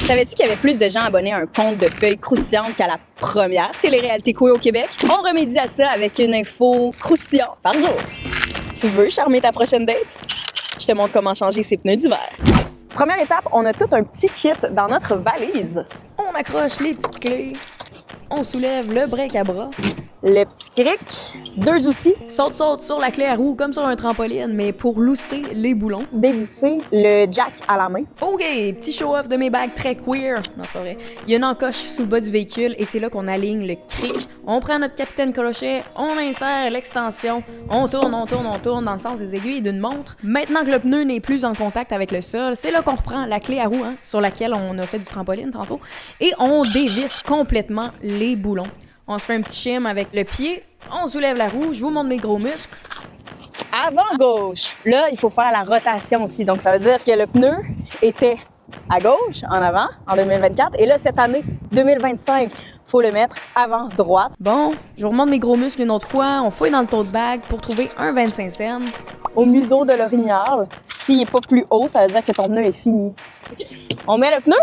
Savais-tu qu'il y avait plus de gens abonnés à un compte de feuilles croustillantes qu'à la première télé-réalité queer au Québec? On remédie à ça avec une info croustillante par jour. Tu veux charmer ta prochaine date? Je te montre comment changer ses pneus d'hiver. Première étape, on a tout un petit kit dans notre valise. On accroche les petites clés. On soulève le break à bras. Le petit cric, 2 outils, Saute sur la clé à roue comme sur un trampoline, mais pour lousser les boulons. dévisser, le jack à la main. OK, petit show-off de mes bagues très queer. Non, c'est pas vrai. Il y a une encoche sous le bas du véhicule et c'est là qu'on aligne le cric. On prend notre capitaine crochet, on insère l'extension, on tourne dans le sens des aiguilles d'une montre. Maintenant que le pneu n'est plus en contact avec le sol, c'est là qu'on reprend la clé à roue sur laquelle on a fait du trampoline tantôt et on dévisse complètement les boulons. On se fait un petit shim avec le pied, on soulève la roue, je vous montre mes gros muscles. Avant gauche. Là, il faut faire la rotation aussi. Donc, ça veut dire que le pneu était à gauche, en avant, en 2024. Et là, cette année, 2025, faut le mettre avant droite. Bon, je vous remonte mes gros muscles une autre fois, on fouille dans le tote bag pour trouver un 25 cents. Au museau de l'orignal. S'il n'est pas plus haut, ça veut dire que ton pneu est fini. On met le pneu.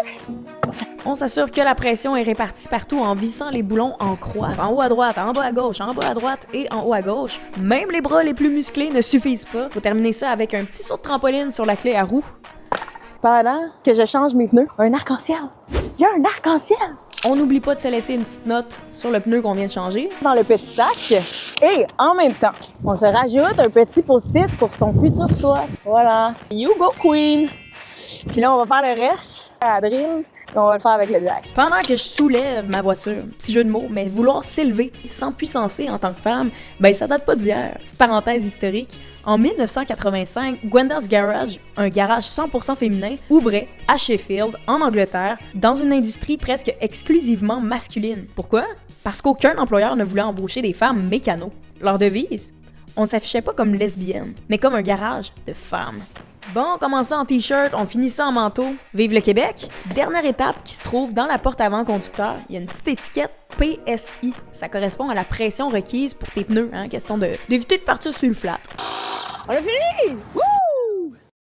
On s'assure que la pression est répartie partout en vissant les boulons en croix. En haut à droite, en bas à gauche, en bas à droite et en haut à gauche. Même les bras les plus musclés ne suffisent pas. Faut terminer ça avec un petit saut de trampoline sur la clé à roue. Pendant que je change mes pneus, un arc-en-ciel. Il y a un arc-en-ciel On n'oublie pas de se laisser une petite note sur le pneu qu'on vient de changer. dans le petit sac. Et en même temps, on se rajoute un petit post-it pour son futur SWAT. Voilà. You go queen! Puis là, on va faire le reste à la drill. Et on va le faire avec le jack. Pendant que je soulève ma voiture, petit jeu de mots, mais vouloir s'élever, s'empuissancer en tant que femme, ben ça date pas d'hier. Petite parenthèse historique, en 1985, Gwenda's Garage, un garage 100% féminin, ouvrait à Sheffield, en Angleterre, dans une industrie presque exclusivement masculine. Pourquoi? Parce qu'aucun employeur ne voulait embaucher des femmes mécanos. Leur devise? On ne s'affichait pas comme lesbienne, mais comme un garage de femmes. Bon, on commence ça en t-shirt, on finit ça en manteau. Vive le Québec! Dernière étape qui se trouve dans la porte avant conducteur, il y a une petite étiquette PSI. Ça correspond à la pression requise pour tes pneus, question d'éviter de partir sur le flat. On a fini! Wouh!